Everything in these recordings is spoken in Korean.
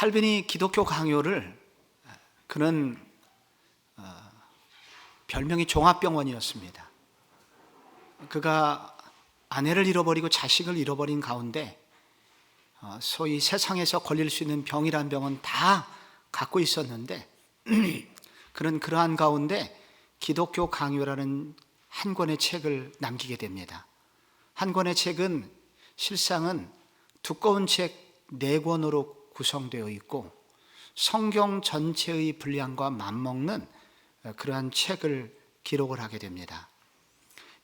칼빈이 기독교 강요를 그는 별명이 종합병원이었습니다. 그가 아내를 잃어버리고 자식을 잃어버린 가운데 소위 세상에서 걸릴 수 있는 병이란 병은 다 갖고 있었는데 그는 그러한 가운데 기독교 강요라는 한 권의 책을 남기게 됩니다. 한 권의 책은 실상은 두꺼운 책 4권으로 구성되어 있고 성경 전체의 분량과 맞먹는 그러한 책을 기록을 하게 됩니다.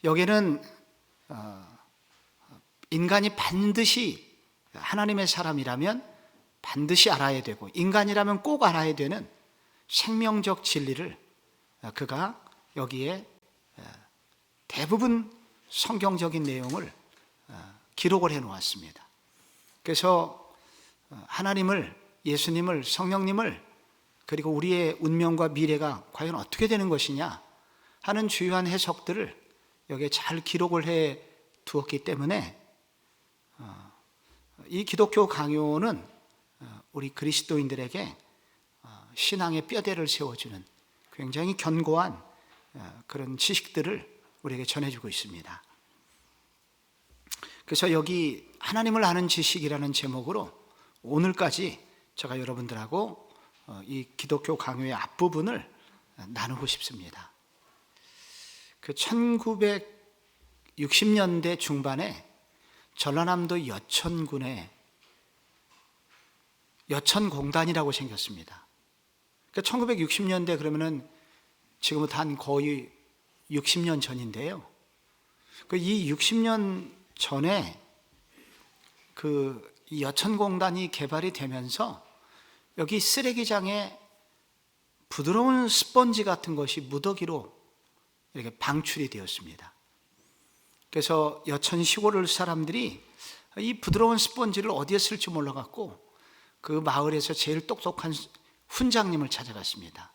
여기는 인간이 반드시 하나님의 사람이라면 반드시 알아야 되고 인간이라면 꼭 알아야 되는 생명적 진리를 그가 여기에 대부분 성경적인 내용을 기록을 해 놓았습니다. 그래서 하나님을, 예수님을, 성령님을 그리고 우리의 운명과 미래가 과연 어떻게 되는 것이냐 하는 주요한 해석들을 여기에 잘 기록을 해 두었기 때문에 이 기독교 강요는 우리 그리스도인들에게 신앙의 뼈대를 세워주는 굉장히 견고한 그런 지식들을 우리에게 전해주고 있습니다. 그래서 여기 하나님을 아는 지식이라는 제목으로 오늘까지 제가 여러분들하고 이 기독교 강요의 앞부분을 나누고 싶습니다. 그 1960년대 중반에 전라남도 여천군에 여천공단이라고 생겼습니다. 그러니까 1960년대 그러면은 지금부터 한 거의 60년 전인데요. 이 60년 전에 이 여천공단이 개발이 되면서 여기 쓰레기장에 부드러운 스펀지 같은 것이 무더기로 이렇게 방출이 되었습니다. 그래서 여천 시골 사람들이 이 부드러운 스펀지를 어디에 쓸지 몰라갖고 그 마을에서 제일 똑똑한 훈장님을 찾아갔습니다.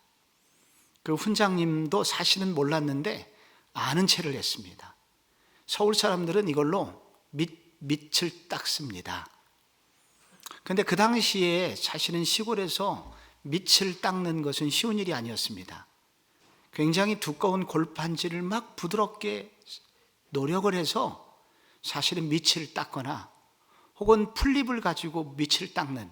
그 훈장님도 사실은 몰랐는데 아는 체를 했습니다. 서울 사람들은 이걸로 밑을 닦습니다. 그런데 그 당시에 사실은 시골에서 밑을 닦는 것은 쉬운 일이 아니었습니다. 굉장히 두꺼운 골판지를 막 부드럽게 노력을 해서 사실은 밑을 닦거나 혹은 풀립을 가지고 밑을 닦는,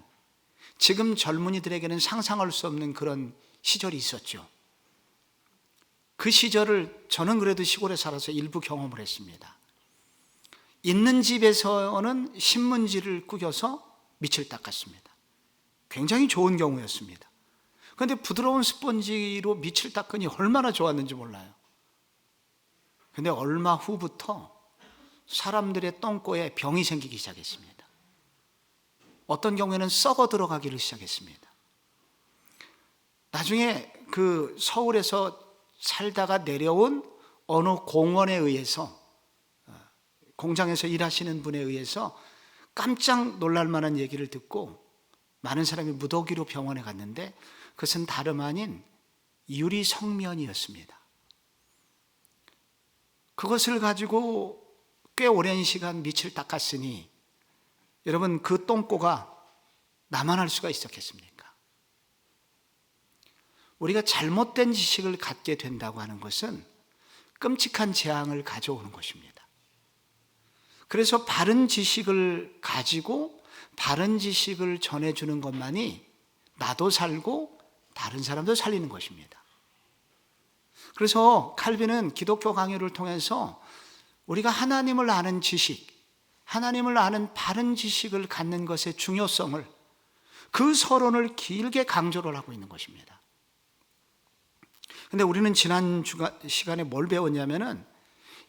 지금 젊은이들에게는 상상할 수 없는 그런 시절이 있었죠. 그 시절을 저는 그래도 시골에 살아서 일부 경험을 했습니다. 있는 집에서는 신문지를 구겨서 밑을 닦았습니다. 굉장히 좋은 경우였습니다. 그런데 부드러운 스펀지로 밑을 닦으니 얼마나 좋았는지 몰라요. 그런데 얼마 후부터 사람들의 똥꼬에 병이 생기기 시작했습니다. 어떤 경우에는 썩어 들어가기를 시작했습니다. 나중에 그 서울에서 살다가 내려온 어느 공원에 의해서, 공장에서 일하시는 분에 의해서 깜짝 놀랄 만한 얘기를 듣고 많은 사람이 무더기로 병원에 갔는데 그것은 다름 아닌 유리 성면이었습니다. 그것을 가지고 꽤 오랜 시간 밑을 닦았으니 여러분, 그 똥꼬가 나만 할 수가 있었겠습니까? 우리가 잘못된 지식을 갖게 된다고 하는 것은 끔찍한 재앙을 가져오는 것입니다. 그래서 바른 지식을 가지고 바른 지식을 전해주는 것만이 나도 살고 다른 사람도 살리는 것입니다. 그래서 칼빈은 기독교 강요를 통해서 우리가 하나님을 아는 지식, 하나님을 아는 바른 지식을 갖는 것의 중요성을, 그 서론을 길게 강조를 하고 있는 것입니다. 그런데 우리는 지난 시간에 뭘 배웠냐면은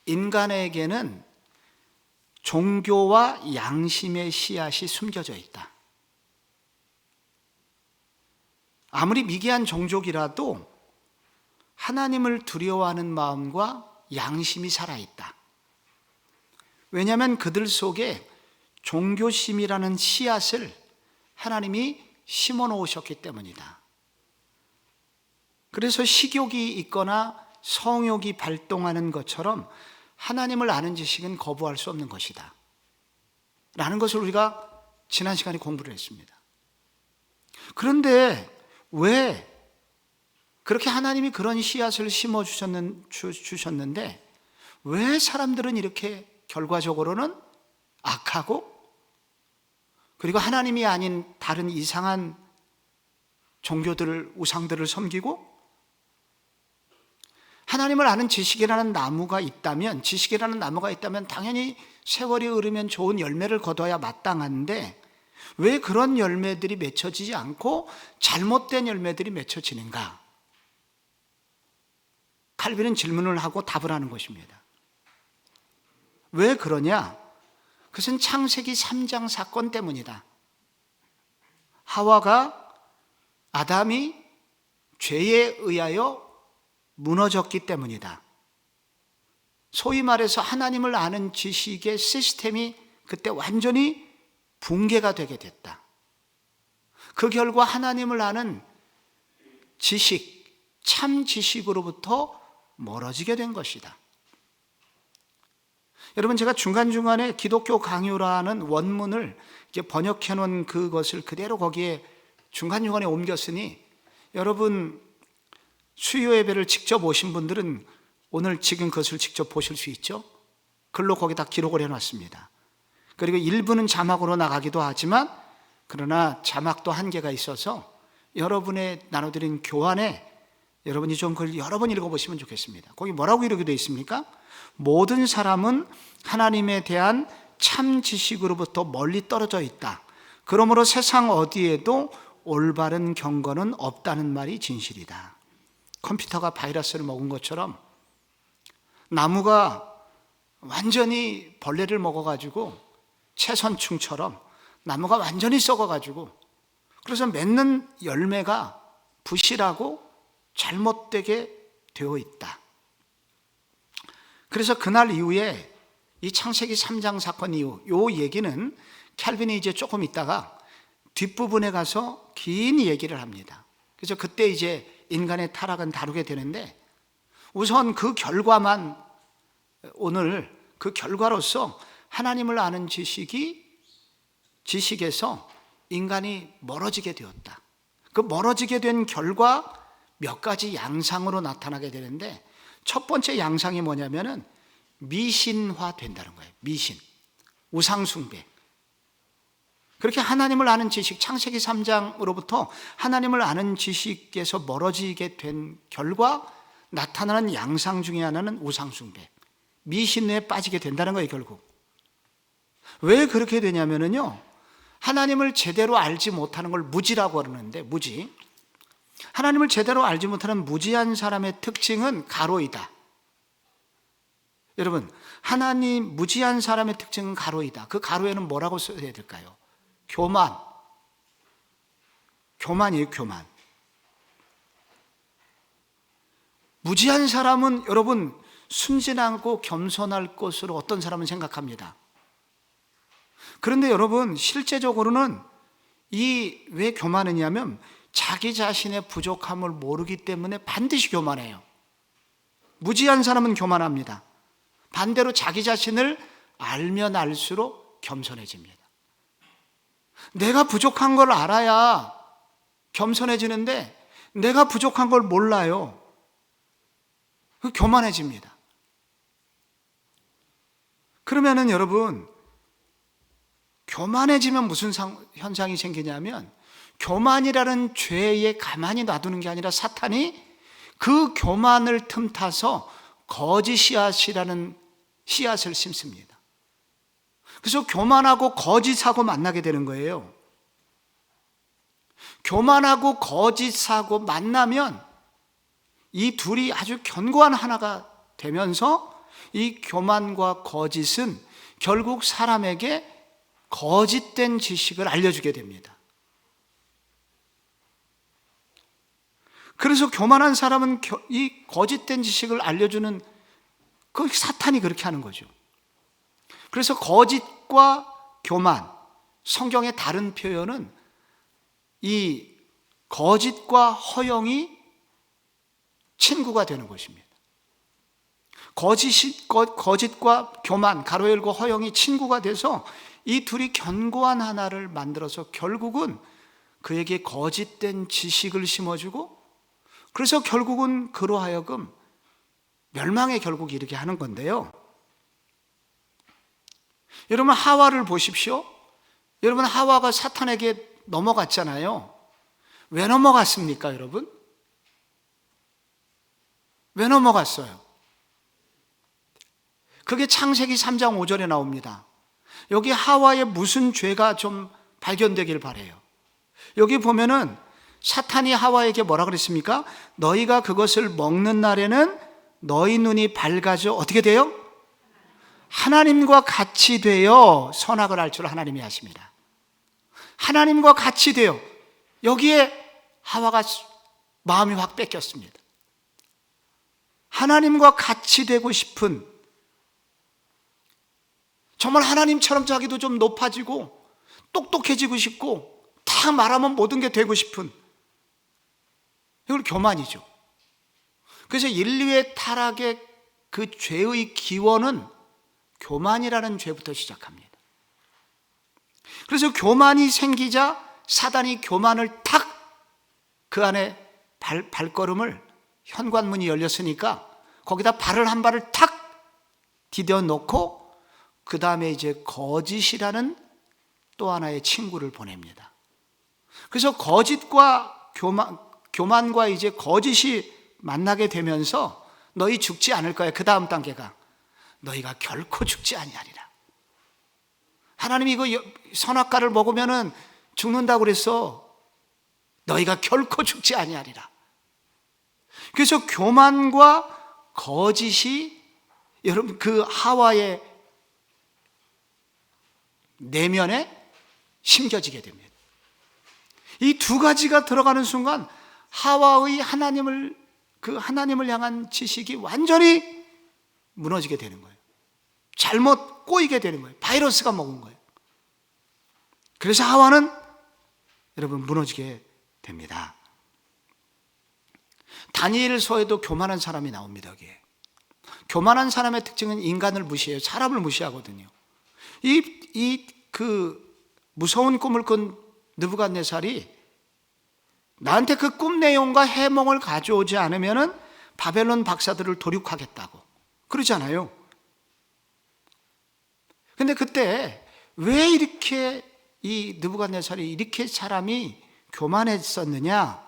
인간에게는 종교와 양심의 씨앗이 숨겨져 있다. 아무리 미개한 종족이라도 하나님을 두려워하는 마음과 양심이 살아있다. 왜냐하면 그들 속에 종교심이라는 씨앗을 하나님이 심어 놓으셨기 때문이다. 그래서 식욕이 있거나 성욕이 발동하는 것처럼 하나님을 아는 지식은 거부할 수 없는 것이다 라는 것을 우리가 지난 시간에 공부를 했습니다. 그런데 왜 그렇게 하나님이 그런 씨앗을 심어 주셨는데 왜 사람들은 이렇게 결과적으로는 악하고, 그리고 하나님이 아닌 다른 이상한 종교들을, 우상들을 섬기고, 하나님을 아는 지식이라는 나무가 있다면 당연히 세월이 흐르면 좋은 열매를 거둬야 마땅한데 왜 그런 열매들이 맺혀지지 않고 잘못된 열매들이 맺혀지는가? 칼빈은 질문을 하고 답을 하는 것입니다. 왜 그러냐? 그것은 창세기 3장 사건 때문이다. 아담이 죄에 의하여 무너졌기 때문이다. 소위 말해서 하나님을 아는 지식의 시스템이 그때 완전히 붕괴가 되게 됐다. 그 결과 하나님을 아는 지식, 참 지식으로부터 멀어지게 된 것이다. 여러분, 제가 중간중간에 기독교 강요라는 원문을 번역해 놓은 그것을 그대로 거기에 중간중간에 옮겼으니 여러분 수요 예배를 직접 오신 분들은 오늘 지금 그것을 직접 보실 수 있죠. 글로 거기다 기록을 해놨습니다. 그리고 일부는 자막으로 나가기도 하지만 그러나 자막도 한계가 있어서 여러분의 나눠드린 교환에 여러분이 좀 그걸 여러 번 읽어보시면 좋겠습니다. 거기 뭐라고 이렇게 되어 있습니까? 모든 사람은 하나님에 대한 참 지식으로부터 멀리 떨어져 있다. 그러므로 세상 어디에도 올바른 경건은 없다는 말이 진실이다. 컴퓨터가 바이러스를 먹은 것처럼 나무가 완전히 벌레를 먹어가지고 채선충처럼 나무가 완전히 썩어가지고 그래서 맺는 열매가 부실하고 잘못되게 되어 있다. 그래서 그날 이후에 이 창세기 3장 사건 이후 이 얘기는 캘빈이 이제 조금 있다가 뒷부분에 가서 긴 얘기를 합니다. 그래서 그때 이제 인간의 타락은 다루게 되는데 우선 그 결과만, 오늘 그 결과로서 하나님을 아는 지식에서 인간이 멀어지게 되었다. 그 멀어지게 된 결과 몇 가지 양상으로 나타나게 되는데 첫 번째 양상이 뭐냐면은 미신화 된다는 거예요. 미신, 우상숭배. 그렇게 하나님을 아는 지식, 창세기 3장으로부터 하나님을 아는 지식에서 멀어지게 된 결과 나타나는 양상 중에 하나는 우상숭배, 미신에 빠지게 된다는 거예요. 결국 왜 그렇게 되냐면요, 하나님을 제대로 알지 못하는 걸 무지라고 그러는데, 무지, 하나님을 제대로 알지 못하는 무지한 사람의 특징은 가로이다. 여러분, 무지한 사람의 특징은 가로이다. 그 가로에는 뭐라고 써야 될까요? 교만이에요. 교만. 무지한 사람은 여러분 순진하고 겸손할 것으로 어떤 사람은 생각합니다. 그런데 여러분 실제적으로는 왜 교만하냐면 자기 자신의 부족함을 모르기 때문에 반드시 교만해요. 무지한 사람은 교만합니다. 반대로 자기 자신을 알면 알수록 겸손해집니다. 내가 부족한 걸 알아야 겸손해지는데 내가 부족한 걸 몰라요. 교만해집니다. 그러면은 여러분, 교만해지면 무슨 현상이 생기냐면 교만이라는 죄에 가만히 놔두는 게 아니라 사탄이 그 교만을 틈타서 거짓 씨앗이라는 씨앗을 심습니다. 그래서 교만하고 거짓하고 만나게 되는 거예요. 교만하고 거짓하고 만나면 이 둘이 아주 견고한 하나가 되면서 이 교만과 거짓은 결국 사람에게 거짓된 지식을 알려주게 됩니다. 그래서 교만한 사람은 이 거짓된 지식을 알려주는 그 사탄이 그렇게 하는 거죠. 그래서 거짓과 교만, 성경의 다른 표현은 이 거짓과 허영이 친구가 되는 것입니다. 거짓과 교만, 가로 열고 허영이 친구가 돼서 이 둘이 견고한 하나를 만들어서 결국은 그에게 거짓된 지식을 심어주고, 그래서 결국은 그로 하여금 멸망에 결국 이르게 하는 건데요. 여러분, 하와를 보십시오. 여러분, 하와가 사탄에게 넘어갔잖아요. 왜 넘어갔습니까, 여러분? 왜 넘어갔어요? 그게 창세기 3장 5절에 나옵니다. 여기 하와의 무슨 죄가 좀 발견되길 바라요. 여기 보면은 사탄이 하와에게 뭐라 그랬습니까? 너희가 그것을 먹는 날에는 너희 눈이 밝아져 어떻게 돼요? 하나님과 같이 되어 선악을 알 줄 하나님이 아십니다. 하나님과 같이 되어, 여기에 하와가 마음이 확 뺏겼습니다. 하나님과 같이 되고 싶은, 정말 하나님처럼 자기도 좀 높아지고 똑똑해지고 싶고 다 말하면 모든 게 되고 싶은, 이걸 교만이죠. 그래서 인류의 타락의 그 죄의 기원은 교만이라는 죄부터 시작합니다. 그래서 교만이 생기자 사단이 교만을 탁, 그 안에 발걸음을, 현관문이 열렸으니까 거기다 발을 한 발을 탁 디뎌 놓고, 그 다음에 이제 거짓이라는 또 하나의 친구를 보냅니다. 그래서 거짓과 교만과 이제 거짓이 만나게 되면서 너희 죽지 않을 거야. 그 다음 단계가 너희가 결코 죽지 아니하리라. 하나님이 이거 선악과를 먹으면은 죽는다고 그래서 너희가 결코 죽지 아니하리라. 그래서 교만과 거짓이 여러분 그 하와의 내면에 심겨지게 됩니다. 이 두 가지가 들어가는 순간 하와의 하나님을 향한 지식이 완전히 무너지게 되는 거예요. 잘못 꼬이게 되는 거예요. 바이러스가 먹은 거예요. 그래서 하와는 여러분 무너지게 됩니다. 다니엘서에도 교만한 사람이 나옵니다. 여기에. 교만한 사람의 특징은 인간을 무시해요. 사람을 무시하거든요. 그 무서운 꿈을 꾼 느부갓네살이 나한테 그 꿈 내용과 해몽을 가져오지 않으면은 바벨론 박사들을 도륙하겠다고 그러잖아요. 근데 그때 왜 이렇게 이 느부갓네살이 이렇게 사람이 교만했었느냐?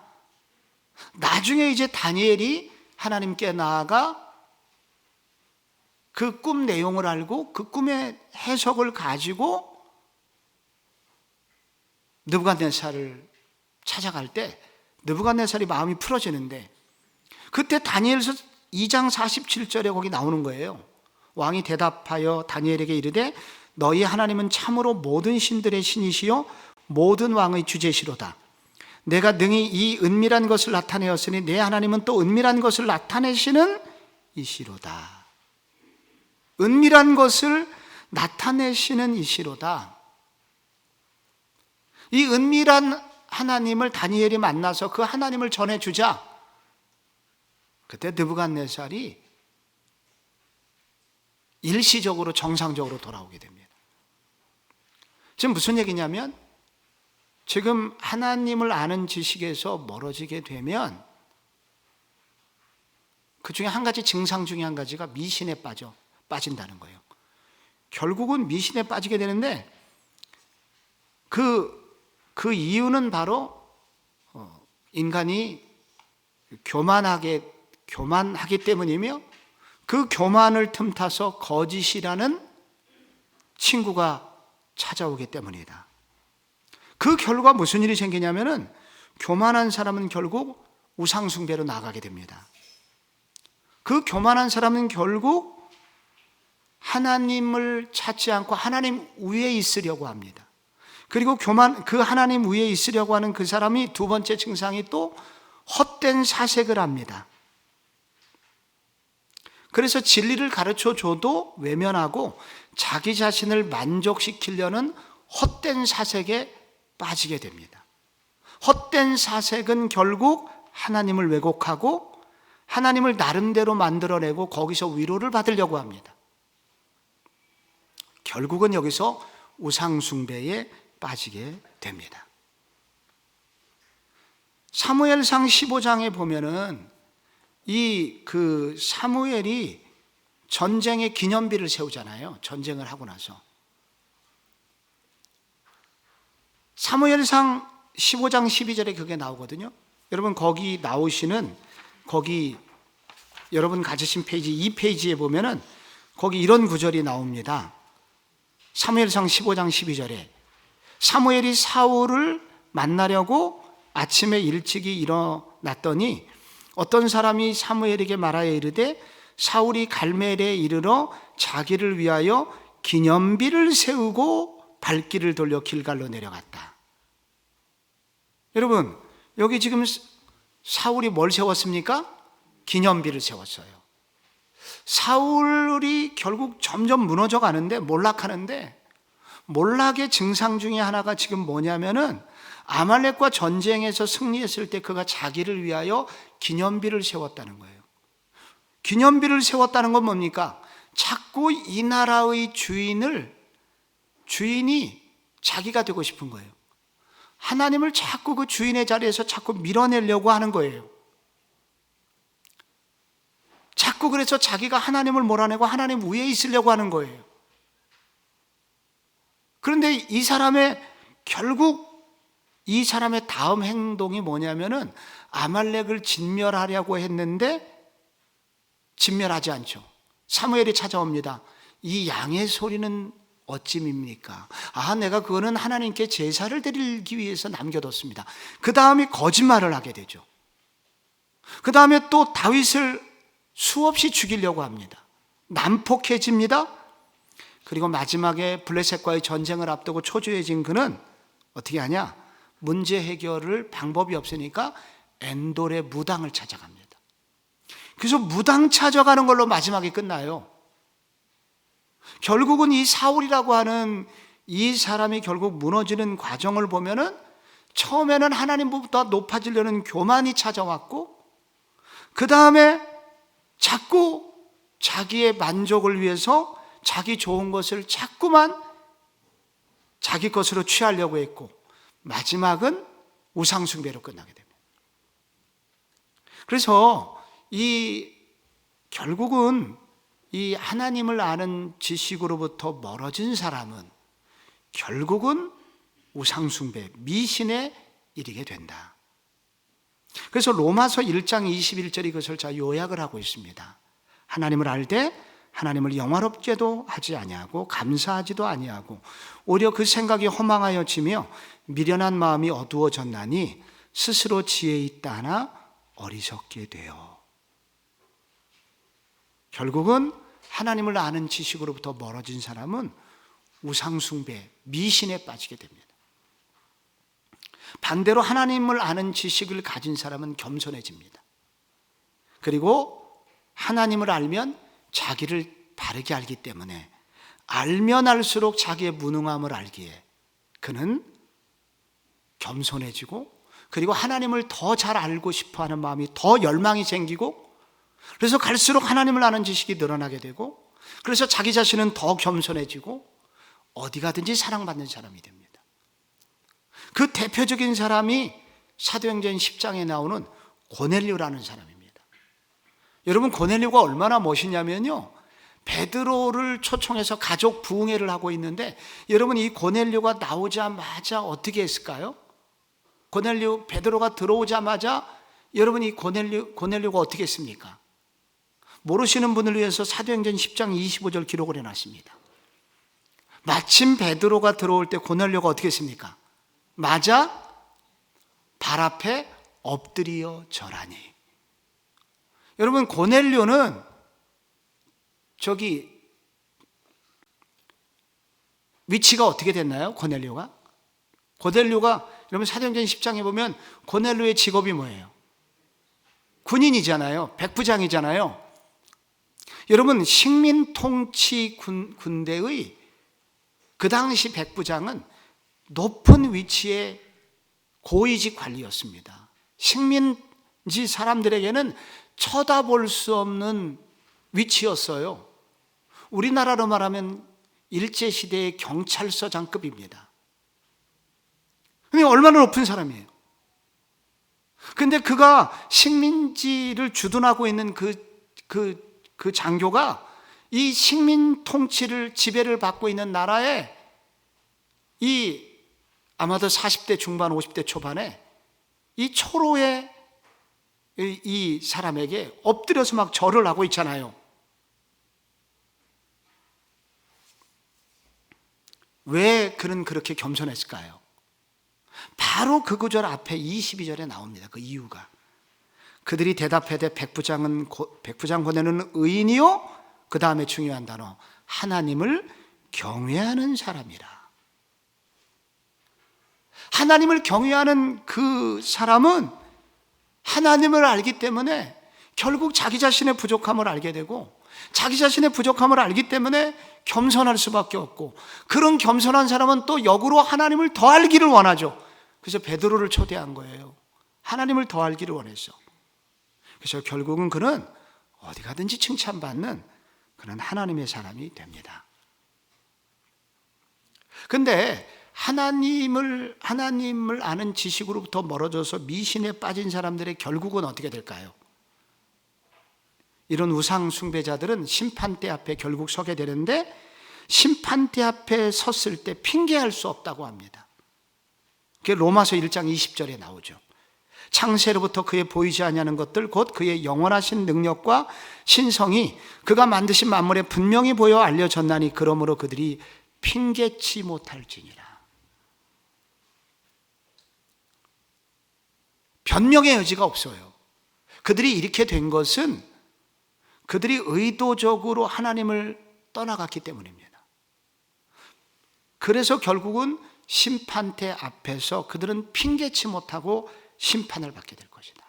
나중에 이제 다니엘이 하나님께 나아가 그 꿈 내용을 알고 그 꿈의 해석을 가지고 느부갓네살을 찾아갈 때 느부갓네살이 마음이 풀어지는데, 그때 다니엘서 2장 47절에 거기 나오는 거예요. 왕이 대답하여 다니엘에게 이르되 너희 하나님은 참으로 모든 신들의 신이시요 모든 왕의 주제시로다. 내가 능히 이 은밀한 것을 나타내었으니 내 하나님은 또 은밀한 것을 나타내시는 이시로다. 은밀한 것을 나타내시는 이시로다. 이 은밀한 하나님을 다니엘이 만나서 그 하나님을 전해주자, 그때 느부갓네살이 일시적으로 정상적으로 돌아오게 됩니다. 지금 무슨 얘기냐면, 지금 하나님을 아는 지식에서 멀어지게 되면 그 중에 한 가지 증상 중에 한 가지가 미신에 빠진다는 거예요. 결국은 미신에 빠지게 되는데 그 이유는 바로 인간이 교만하기 때문이며, 그 교만을 틈타서 거짓이라는 친구가 찾아오기 때문이다. 그 결과 무슨 일이 생기냐면은 교만한 사람은 결국 우상숭배로 나가게 됩니다. 그 교만한 사람은 결국 하나님을 찾지 않고 하나님 위에 있으려고 합니다. 그리고 그 하나님 위에 있으려고 하는 그 사람이 두 번째 증상이 또 헛된 사색을 합니다. 그래서 진리를 가르쳐 줘도 외면하고 자기 자신을 만족시키려는 헛된 사색에 빠지게 됩니다. 헛된 사색은 결국 하나님을 왜곡하고 하나님을 나름대로 만들어내고 거기서 위로를 받으려고 합니다. 결국은 여기서 우상숭배에 빠지게 됩니다. 사무엘상 15장에 보면은 이 사무엘이 전쟁의 기념비를 세우잖아요. 전쟁을 하고 나서. 사무엘상 15장 12절에 그게 나오거든요. 여러분 거기 나오시는, 거기 여러분 가지신 페이지 2페이지에 보면은 거기 이런 구절이 나옵니다. 사무엘상 15장 12절에 사무엘이 사울을 만나려고 아침에 일찍이 일어났더니 어떤 사람이 사무엘에게 말하여 이르되 사울이 갈멜에 이르러 자기를 위하여 기념비를 세우고 발길을 돌려 길갈로 내려갔다. 여러분 여기 지금 사울이 뭘 세웠습니까? 기념비를 세웠어요. 사울이 결국 점점 무너져 가는데, 몰락하는데, 몰락의 증상 중에 하나가 지금 뭐냐면은 아말렉과 전쟁에서 승리했을 때 그가 자기를 위하여 기념비를 세웠다는 거예요. 기념비를 세웠다는 건 뭡니까? 자꾸 이 나라의 주인이 자기가 되고 싶은 거예요. 하나님을 자꾸 그 주인의 자리에서 자꾸 밀어내려고 하는 거예요. 자꾸 그래서 자기가 하나님을 몰아내고 하나님 위에 있으려고 하는 거예요. 그런데 결국 이 사람의 다음 행동이 뭐냐면은 아말렉을 진멸하려고 했는데 진멸하지 않죠. 사무엘이 찾아옵니다. 이 양의 소리는 어찌입니까? 내가 그거는 하나님께 제사를 드리기 위해서 남겨뒀습니다. 그 다음에 거짓말을 하게 되죠. 그 다음에 또 다윗을 수없이 죽이려고 합니다. 난폭해집니다. 그리고 마지막에 블레셋과의 전쟁을 앞두고 초조해진 그는 어떻게 하냐? 문제 해결을 방법이 없으니까 엔돌의 무당을 찾아갑니다. 그래서 무당 찾아가는 걸로 마지막에 끝나요. 결국은 이 사울이라고 하는 이 사람이 결국 무너지는 과정을 보면은 처음에는 하나님보다 높아지려는 교만이 찾아왔고, 그 다음에 자꾸 자기의 만족을 위해서 자기 좋은 것을 자꾸만 자기 것으로 취하려고 했고, 마지막은 우상숭배로 끝나게 됩니다. 그래서 결국은 이 하나님을 아는 지식으로부터 멀어진 사람은 결국은 우상숭배, 미신에 이르게 된다. 그래서 로마서 1장 21절이 그것을 잘 요약을 하고 있습니다. 하나님을 알되 하나님을 영화롭게도 하지 아니하고 감사하지도 아니하고 오히려 그 생각이 허망하여지며 미련한 마음이 어두워졌나니 스스로 지혜 있다 하나 어리석게 되어. 결국은 하나님을 아는 지식으로부터 멀어진 사람은 우상숭배, 미신에 빠지게 됩니다. 반대로 하나님을 아는 지식을 가진 사람은 겸손해집니다. 그리고 하나님을 알면 자기를 바르게 알기 때문에 알면 알수록 자기의 무능함을 알기에 그는 겸손해지고, 그리고 하나님을 더 잘 알고 싶어하는 마음이 더 열망이 생기고, 그래서 갈수록 하나님을 아는 지식이 늘어나게 되고, 그래서 자기 자신은 더 겸손해지고 어디 가든지 사랑받는 사람이 됩니다. 그 대표적인 사람이 사도행전 10장에 나오는 고넬료라는 사람입니다. 여러분 고넬료가 얼마나 멋있냐면요, 베드로를 초청해서 가족 부흥회를 하고 있는데, 여러분 이 고넬료가 나오자마자 어떻게 했을까요? 베드로가 들어오자마자 여러분 이 고넬료가 어떻게 했습니까? 모르시는 분을 위해서 사도행전 10장 25절 기록을 해놨습니다. 마침 베드로가 들어올 때 고넬료가 어떻게 했습니까? 맞아 발 앞에 엎드려 절하니. 여러분 고넬료는 위치가 어떻게 됐나요? 고넬료가 여러분 사도행전 10장에 보면 고넬료의 직업이 뭐예요? 군인이잖아요. 백부장이잖아요. 여러분 식민 통치 군대의 그 당시 백부장은 높은 위치의 고위직 관리였습니다. 식민지 사람들에게는 쳐다볼 수 없는 위치였어요. 우리나라로 말하면 일제시대의 경찰서장급입니다. 근데 얼마나 높은 사람이에요. 근데 그가 식민지를 주둔하고 있는 그 장교가 이 식민 통치를, 지배를 받고 있는 나라에 아마도 40대 중반, 50대 초반에 이 초로의 이 사람에게 엎드려서 막 절을 하고 있잖아요. 왜 그는 그렇게 겸손했을까요? 바로 그 구절 앞에 22절에 나옵니다. 그 이유가. 그들이 대답하되 백부장 보내는 의인이요, 그 다음에 중요한 단어, 하나님을 경외하는 사람이라. 하나님을 경외하는 그 사람은 하나님을 알기 때문에 결국 자기 자신의 부족함을 알게 되고, 자기 자신의 부족함을 알기 때문에 겸손할 수밖에 없고, 그런 겸손한 사람은 또 역으로 하나님을 더 알기를 원하죠. 그래서 베드로를 초대한 거예요. 하나님을 더 알기를 원했어. 그래서 결국은 그는 어디 가든지 칭찬받는 그런 하나님의 사람이 됩니다. 근데 하나님을 아는 지식으로부터 멀어져서 미신에 빠진 사람들의 결국은 어떻게 될까요? 이런 우상 숭배자들은 심판대 앞에 결국 서게 되는데, 심판대 앞에 섰을 때 핑계할 수 없다고 합니다. 그게 로마서 1장 20절에 나오죠. 창세로부터 그의 보이지 아니하는 것들, 곧 그의 영원하신 능력과 신성이 그가 만드신 만물에 분명히 보여 알려졌나니 그러므로 그들이 핑계치 못할지니라. 변명의 여지가 없어요. 그들이 이렇게 된 것은 그들이 의도적으로 하나님을 떠나갔기 때문입니다. 그래서 결국은 심판대 앞에서 그들은 핑계치 못하고 심판을 받게 될 것이다.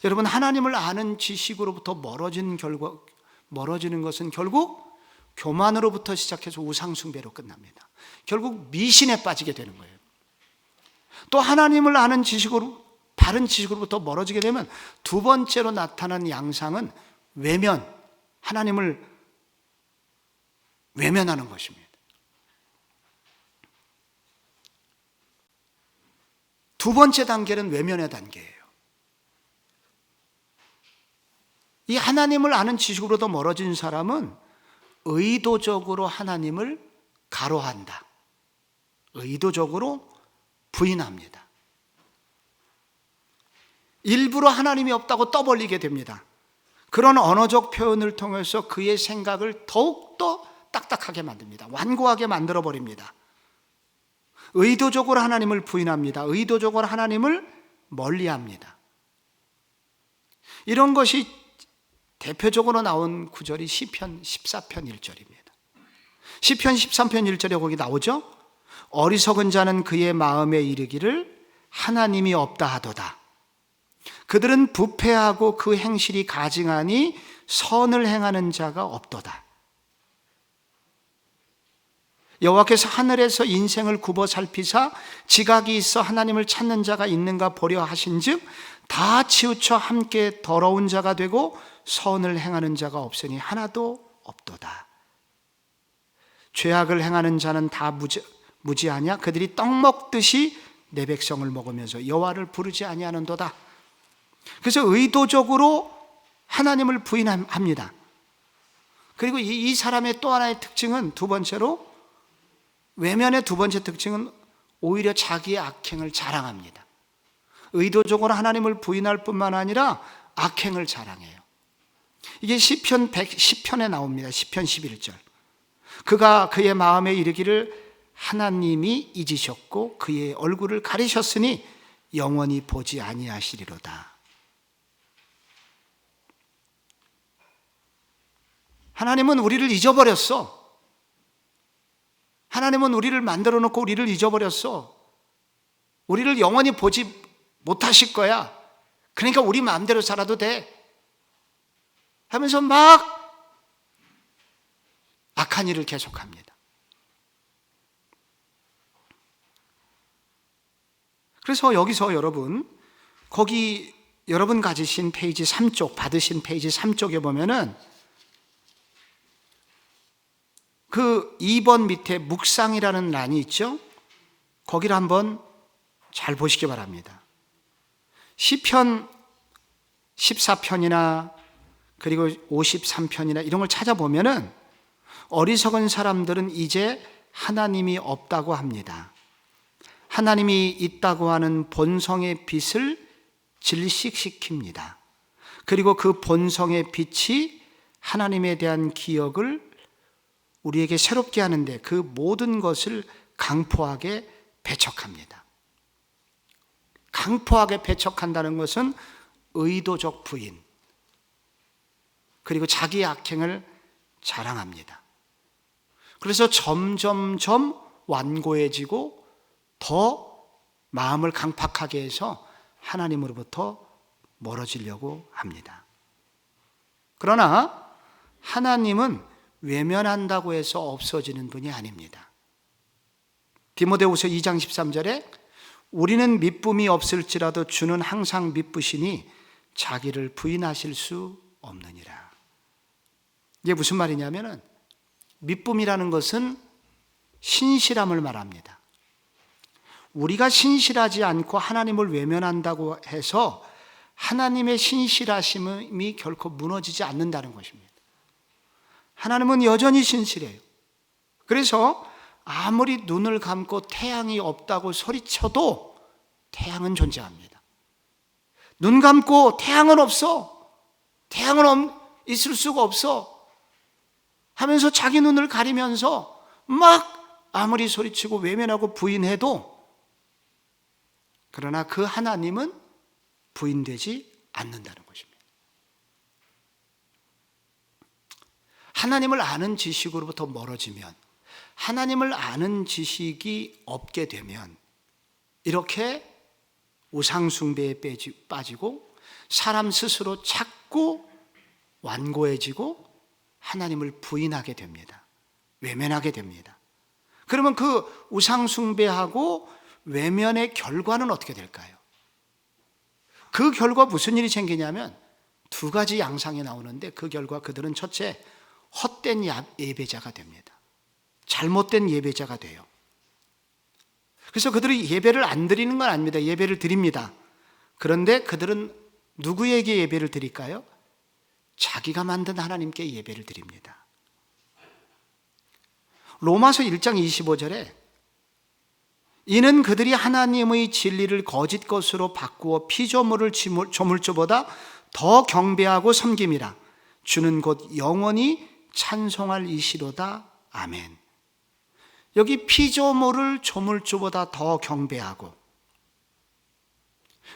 여러분, 하나님을 아는 지식으로부터 멀어지는 것은 결국 교만으로부터 시작해서 우상숭배로 끝납니다. 결국 미신에 빠지게 되는 거예요. 또 하나님을 아는 지식으로, 바른 지식으로부터 멀어지게 되면 두 번째로 나타난 양상은 외면, 하나님을 외면하는 것입니다. 두 번째 단계는 외면의 단계예요. 이 하나님을 아는 지식으로도 멀어진 사람은 의도적으로 하나님을 가로한다. 의도적으로 부인합니다. 일부러 하나님이 없다고 떠벌리게 됩니다. 그런 언어적 표현을 통해서 그의 생각을 더욱더 딱딱하게 만듭니다. 완고하게 만들어버립니다. 의도적으로 하나님을 부인합니다. 의도적으로 하나님을 멀리합니다. 이런 것이 대표적으로 나온 구절이 시편 14편 1절입니다. 시편 13편 1절에 거기 나오죠. 어리석은 자는 그의 마음에 이르기를 하나님이 없다 하도다. 그들은 부패하고 그 행실이 가증하니 선을 행하는 자가 없도다. 여호와께서 하늘에서 인생을 굽어 살피사 지각이 있어 하나님을 찾는 자가 있는가 보려 하신즉 다 치우쳐 함께 더러운 자가 되고 선을 행하는 자가 없으니 하나도 없도다. 죄악을 행하는 자는 다 무지하냐? 그들이 떡 먹듯이 내 백성을 먹으면서 여호와를 부르지 아니하는도다. 그래서 의도적으로 하나님을 부인합니다. 그리고 이 사람의 또 하나의 특징은, 두 번째로 외면의 두 번째 특징은 오히려 자기의 악행을 자랑합니다. 의도적으로 하나님을 부인할 뿐만 아니라 악행을 자랑해요. 이게 시편 110편에 나옵니다. 시편 11절. 그가 그의 마음에 이르기를 하나님이 잊으셨고 그의 얼굴을 가리셨으니 영원히 보지 아니하시리로다. 하나님은 우리를 잊어버렸어. 하나님은 우리를 만들어 놓고 우리를 잊어버렸어. 우리를 영원히 보지 못하실 거야. 그러니까 우리 마음대로 살아도 돼 하면서 막 악한 일을 계속합니다. 그래서 여기서 거기 여러분 가지신 페이지 3쪽, 받으신 페이지 3쪽에 보면은 그 2번 밑에 묵상이라는 란이 있죠? 거기를 한번 잘 보시기 바랍니다. 시편 14편이나 그리고 53편이나 이런 걸 찾아보면은 어리석은 사람들은 이제 하나님이 없다고 합니다. 하나님이 있다고 하는 본성의 빛을 질식시킵니다. 그리고 그 본성의 빛이 하나님에 대한 기억을 우리에게 새롭게 하는데 그 모든 것을 강포하게 배척합니다. 강포하게 배척한다는 것은 의도적 부인, 그리고 자기의 악행을 자랑합니다. 그래서 점점점 완고해지고 더 마음을 강팍하게 해서 하나님으로부터 멀어지려고 합니다. 그러나 하나님은 외면한다고 해서 없어지는 분이 아닙니다. 디모데후서 2장 13절에 우리는 미쁨이 없을지라도 주는 항상 미쁘시니 자기를 부인하실 수 없느니라. 이게 무슨 말이냐면은 미쁨이라는 것은 신실함을 말합니다. 우리가 신실하지 않고 하나님을 외면한다고 해서 하나님의 신실하심이 결코 무너지지 않는다는 것입니다. 하나님은 여전히 신실해요. 그래서 아무리 눈을 감고 태양이 없다고 소리쳐도 태양은 존재합니다. 눈 감고 태양은 없어, 태양은 있을 수가 없어 하면서 자기 눈을 가리면서 막 아무리 소리치고 외면하고 부인해도, 그러나 그 하나님은 부인되지 않는다는 것입니다. 하나님을 아는 지식으로부터 멀어지면, 하나님을 아는 지식이 없게 되면 이렇게 우상숭배에 빠지고 사람 스스로 자꾸 완고해지고 하나님을 부인하게 됩니다. 외면하게 됩니다. 그러면 그 우상숭배하고 외면의 결과는 어떻게 될까요? 그 결과 무슨 일이 생기냐면 두 가지 양상이 나오는데, 그 결과 그들은 첫째, 헛된 예배자가 됩니다. 잘못된 예배자가 돼요. 그래서 그들이 예배를 안 드리는 건 아닙니다. 예배를 드립니다. 그런데 그들은 누구에게 예배를 드릴까요? 자기가 만든 하나님께 예배를 드립니다. 로마서 1장 25절에 이는 그들이 하나님의 진리를 거짓 것으로 바꾸어 피조물을 조물주보다 더 경배하고 섬김이라. 주는 곧 영원히 찬송할 이시로다. 아멘. 여기 피조물을 조물주보다 더 경배하고,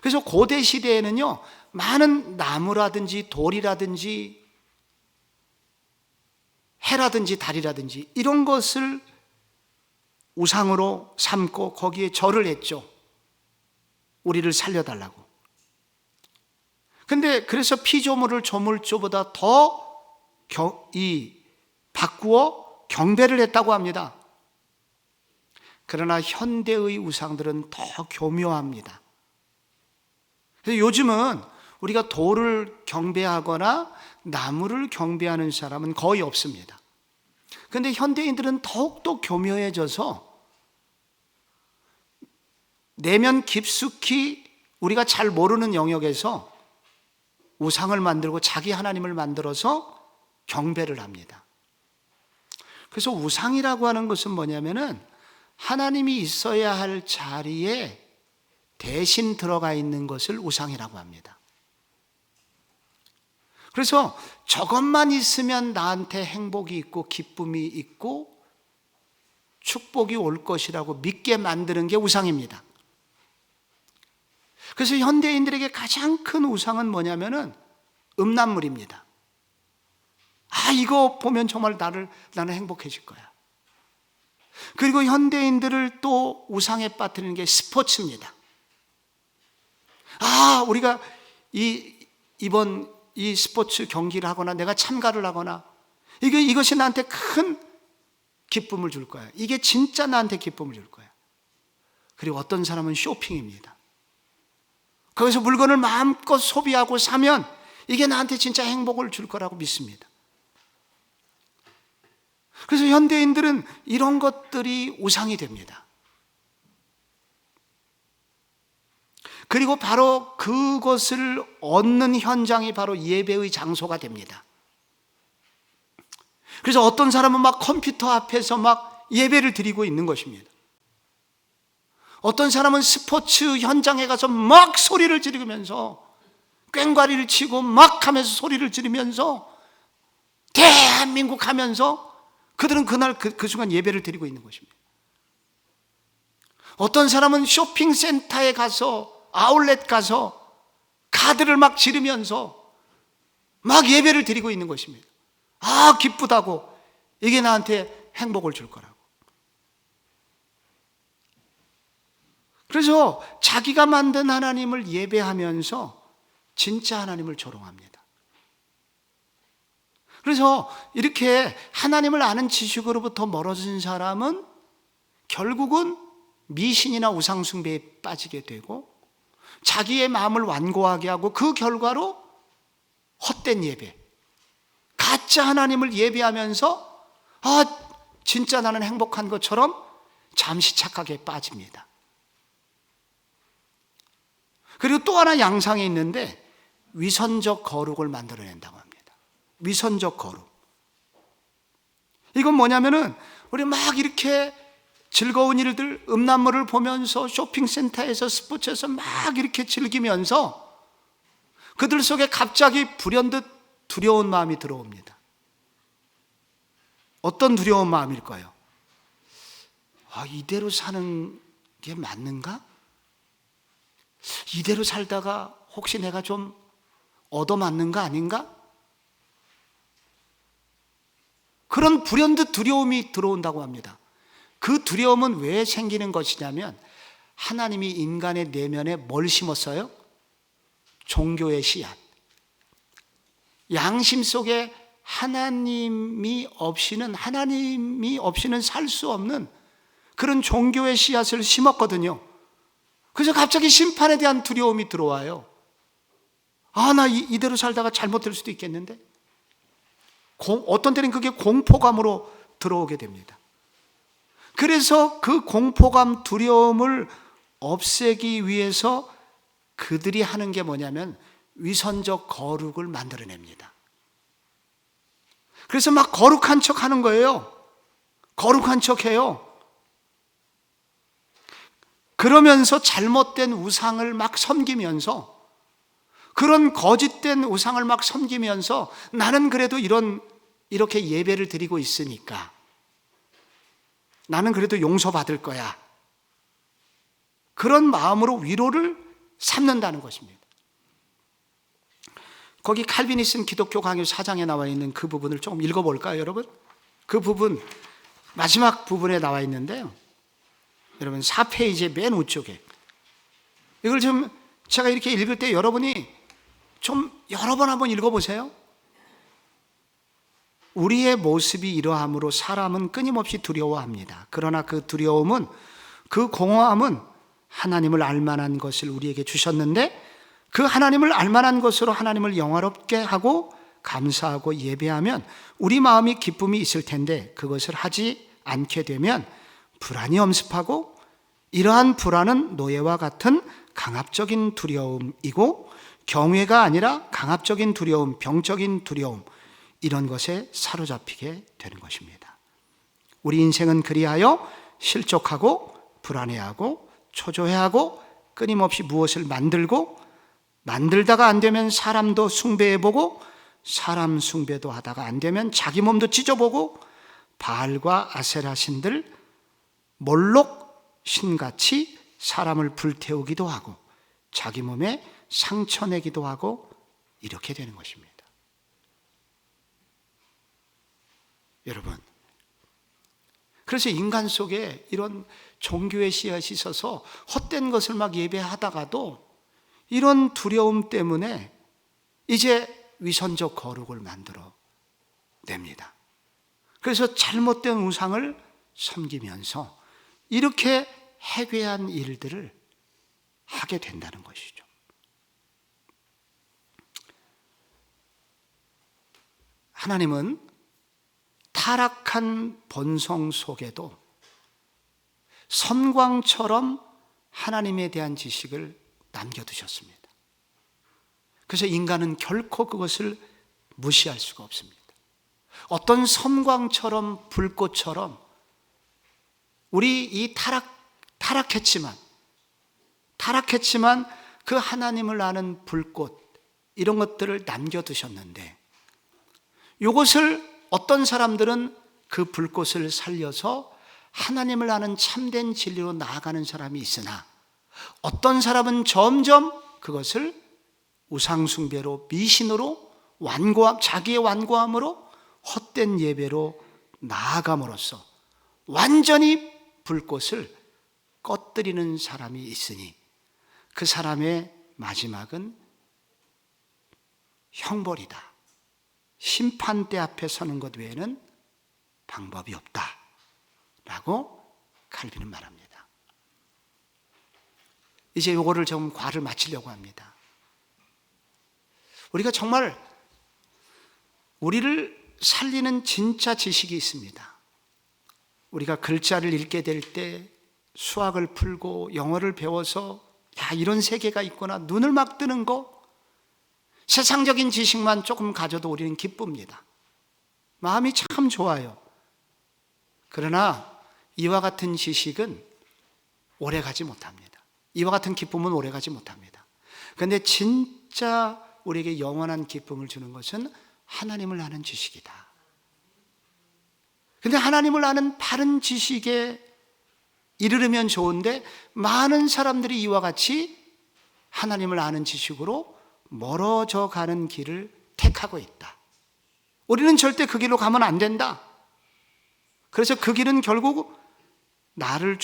그래서 고대 시대에는요 많은 나무라든지 돌이라든지 해라든지 달이라든지 이런 것을 우상으로 삼고 거기에 절을 했죠. 우리를 살려달라고. 근데 그래서 피조물을 조물주보다 더 바꾸어 경배를 했다고 합니다. 그러나 현대의 우상들은 더 교묘합니다. 그래서 요즘은 우리가 돌을 경배하거나 나무를 경배하는 사람은 거의 없습니다. 그런데 현대인들은 더욱더 교묘해져서 내면 깊숙이 우리가 잘 모르는 영역에서 우상을 만들고 자기 하나님을 만들어서 경배를 합니다. 그래서 우상이라고 하는 것은 뭐냐면은 하나님이 있어야 할 자리에 대신 들어가 있는 것을 우상이라고 합니다. 그래서 저것만 있으면 나한테 행복이 있고 기쁨이 있고 축복이 올 것이라고 믿게 만드는 게 우상입니다. 그래서 현대인들에게 가장 큰 우상은 뭐냐면은 음란물입니다. 이거 보면 정말 나는 행복해질 거야. 그리고 현대인들을 또 우상에 빠뜨리는 게 스포츠입니다. 우리가 이번 이 스포츠 경기를 하거나 내가 참가를 하거나 이것이 나한테 큰 기쁨을 줄 거야. 이게 진짜 나한테 기쁨을 줄 거야. 그리고 어떤 사람은 쇼핑입니다. 거기서 물건을 마음껏 소비하고 사면 이게 나한테 진짜 행복을 줄 거라고 믿습니다. 그래서 현대인들은 이런 것들이 우상이 됩니다. 그리고 바로 그것을 얻는 현장이 바로 예배의 장소가 됩니다. 그래서 어떤 사람은 막 컴퓨터 앞에서 막 예배를 드리고 있는 것입니다. 어떤 사람은 스포츠 현장에 가서 막 소리를 지르면서 꽹과리를 치고 막 하면서 소리를 지르면서 대한민국 하면서 그들은 그날 그 순간 예배를 드리고 있는 것입니다. 어떤 사람은 쇼핑센터에 가서 아울렛 가서 카드를 막 지르면서 막 예배를 드리고 있는 것입니다. 아, 기쁘다고, 이게 나한테 행복을 줄 거라고. 그래서 자기가 만든 하나님을 예배하면서 진짜 하나님을 조롱합니다. 그래서 이렇게 하나님을 아는 지식으로부터 멀어진 사람은 결국은 미신이나 우상숭배에 빠지게 되고 자기의 마음을 완고하게 하고 그 결과로 헛된 예배, 가짜 하나님을 예배하면서 진짜 나는 행복한 것처럼 잠시 착각에 빠집니다. 그리고 또 하나 양상이 있는데 위선적 거룩을 만들어낸다고 합니다. 위선적 거룩. 이건 뭐냐면은 우리 막 이렇게 즐거운 일들, 음란물을 보면서 쇼핑센터에서 스포츠에서 막 이렇게 즐기면서 그들 속에 갑자기 불현듯 두려운 마음이 들어옵니다. 어떤 두려운 마음일까요? 이대로 사는 게 맞는가? 이대로 살다가 혹시 내가 좀 얻어맞는 거 아닌가? 그런 불현듯 두려움이 들어온다고 합니다. 그 두려움은 왜 생기는 것이냐면 하나님이 인간의 내면에 뭘 심었어요? 종교의 씨앗. 양심 속에 하나님이 없이는 살 수 없는 그런 종교의 씨앗을 심었거든요. 그래서 갑자기 심판에 대한 두려움이 들어와요. 나 이대로 살다가 잘못될 수도 있겠는데? 어떤 때는 그게 공포감으로 들어오게 됩니다. 그래서 그 공포감, 두려움을 없애기 위해서 그들이 하는 게 뭐냐면 위선적 거룩을 만들어냅니다. 그래서 막 거룩한 척 하는 거예요. 거룩한 척 해요. 그러면서 잘못된 우상을 막 섬기면서, 그런 거짓된 우상을 막 섬기면서 나는 그래도 이렇게 예배를 드리고 있으니까 나는 그래도 용서받을 거야, 그런 마음으로 위로를 삼는다는 것입니다. 거기 칼비니슨 기독교 강요 4장에 나와 있는 그 부분을 조금 읽어볼까요, 여러분? 그 부분 마지막 부분에 나와 있는데요, 여러분 4페이지 맨 우쪽에 이걸 좀 제가 이렇게 읽을 때 여러분이 좀 여러 번 한번 읽어보세요. 우리의 모습이 이러함으로 사람은 끊임없이 두려워합니다. 그러나 그 두려움은, 그 공허함은 하나님을 알만한 것을 우리에게 주셨는데 그 하나님을 알만한 것으로 하나님을 영화롭게 하고 감사하고 예배하면 우리 마음이 기쁨이 있을 텐데 그것을 하지 않게 되면 불안이 엄습하고, 이러한 불안은 노예와 같은 강압적인 두려움이고 경외가 아니라 강압적인 두려움, 병적인 두려움, 이런 것에 사로잡히게 되는 것입니다. 우리 인생은 그리하여 실족하고 불안해하고 초조해하고 끊임없이 무엇을 만들다가 안 되면 사람도 숭배해보고 사람 숭배도 하다가 안 되면 자기 몸도 찢어보고 바알과 아세라 신들, 몰록 신같이 사람을 불태우기도 하고 자기 몸에 상처 내기도 하고 이렇게 되는 것입니다. 여러분, 그래서 인간 속에 이런 종교의 씨앗이 있어서 헛된 것을 막 예배하다가도 이런 두려움 때문에 이제 위선적 거룩을 만들어 냅니다. 그래서 잘못된 우상을 섬기면서 이렇게 해괴한 일들을 하게 된다는 것이죠. 하나님은 타락한 본성 속에도 선광처럼 하나님에 대한 지식을 남겨두셨습니다. 그래서 인간은 결코 그것을 무시할 수가 없습니다. 어떤 섬광처럼 불꽃처럼 우리 이 타락했지만 그 하나님을 아는 불꽃, 이런 것들을 남겨두셨는데, 이것을 어떤 사람들은 그 불꽃을 살려서 하나님을 아는 참된 진리로 나아가는 사람이 있으나, 어떤 사람은 점점 그것을 우상숭배로, 미신으로, 자기의 완고함으로 헛된 예배로 나아감으로써 완전히 불꽃을 꺼뜨리는 사람이 있으니 그 사람의 마지막은 형벌이다. 심판대 앞에 서는 것 외에는 방법이 없다. 라고 칼빈은 말합니다. 이제 이거를 좀 과를 마치려고 합니다. 우리가 정말 우리를 살리는 진짜 지식이 있습니다. 우리가 글자를 읽게 될 때, 수학을 풀고 영어를 배워서 이런 세계가 있구나, 눈을 막 뜨는 거, 세상적인 지식만 조금 가져도 우리는 기쁩니다. 마음이 참 좋아요. 그러나 이와 같은 지식은 오래가지 못합니다. 이와 같은 기쁨은 오래가지 못합니다. 그런데 진짜 우리에게 영원한 기쁨을 주는 것은 하나님을 아는 지식이다. 근데 하나님을 아는 바른 지식에 이르르면 좋은데, 많은 사람들이 이와 같이 하나님을 아는 지식으로 멀어져 가는 길을 택하고 있다. 우리는 절대 그 길로 가면 안 된다. 그래서 그 길은 결국 나를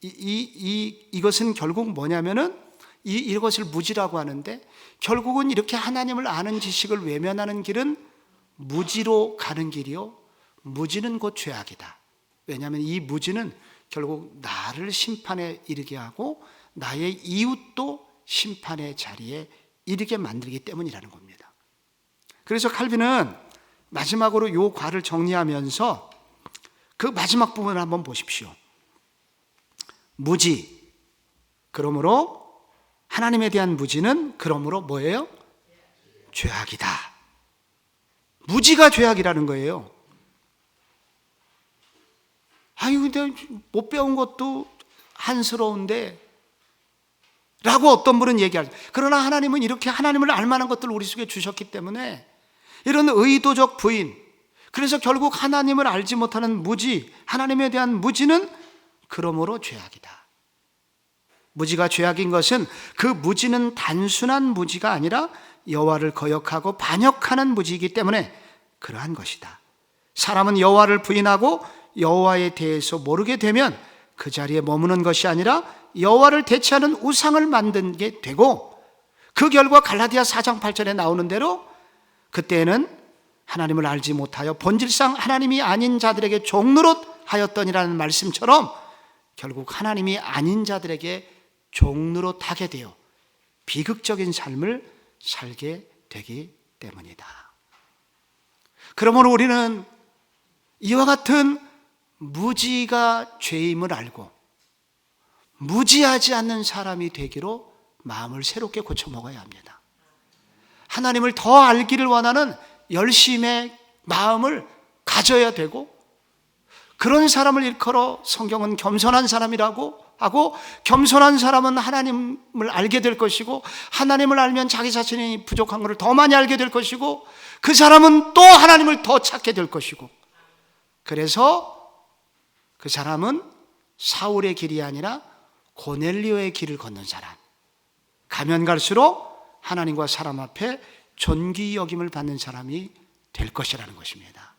이것은 결국 뭐냐면은 이것을 무지라고 하는데, 결국은 이렇게 하나님을 아는 지식을 외면하는 길은 무지로 가는 길이요, 무지는 곧 죄악이다. 왜냐하면 이 무지는 결국 나를 심판에 이르게 하고 나의 이웃도 심판의 자리에 이르게 만들기 때문이라는 겁니다. 그래서 칼빈은 마지막으로 이 과를 정리하면서 그 마지막 부분을 한번 보십시오. 무지, 그러므로 하나님에 대한 무지는 그러므로 뭐예요? 죄악이다. 무지가 죄악이라는 거예요. 근데 못 배운 것도 한스러운데 라고 어떤 분은 얘기하죠. 그러나 하나님은 이렇게 하나님을 알만한 것들을 우리 속에 주셨기 때문에 이런 의도적 부인, 그래서 결국 하나님을 알지 못하는 무지, 하나님에 대한 무지는 그러므로 죄악이다. 무지가 죄악인 것은 그 무지는 단순한 무지가 아니라 여호와를 거역하고 반역하는 무지이기 때문에 그러한 것이다. 사람은 여호와를 부인하고 여호와에 대해서 모르게 되면 그 자리에 머무는 것이 아니라 여호와를 대체하는 우상을 만들게 되고, 그 결과 갈라디아 4장 8절에 나오는 대로 그때는 하나님을 알지 못하여 본질상 하나님이 아닌 자들에게 종노릇하였더니라는 말씀처럼 결국 하나님이 아닌 자들에게 종노릇하게 되어 비극적인 삶을 살게 되기 때문이다. 그러므로 우리는 이와 같은 무지가 죄임을 알고 무지하지 않는 사람이 되기로 마음을 새롭게 고쳐 먹어야 합니다. 하나님을 더 알기를 원하는 열심의 마음을 가져야 되고, 그런 사람을 일컬어 성경은 겸손한 사람이라고 하고, 겸손한 사람은 하나님을 알게 될 것이고, 하나님을 알면 자기 자신이 부족한 것을 더 많이 알게 될 것이고, 그 사람은 또 하나님을 더 찾게 될 것이고, 그래서 그 사람은 사울의 길이 아니라 고넬료의 길을 걷는 사람, 가면 갈수록 하나님과 사람 앞에 존귀 여김을 받는 사람이 될 것이라는 것입니다.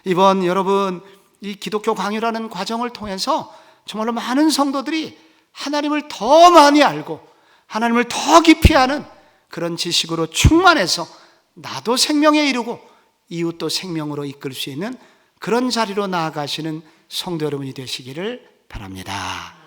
이번 여러분 이 기독교 강요라는 과정을 통해서 정말로 많은 성도들이 하나님을 더 많이 알고 하나님을 더 깊이 아는 그런 지식으로 충만해서 나도 생명에 이르고 이웃도 생명으로 이끌 수 있는 그런 자리로 나아가시는 성도 여러분이 되시기를 바랍니다.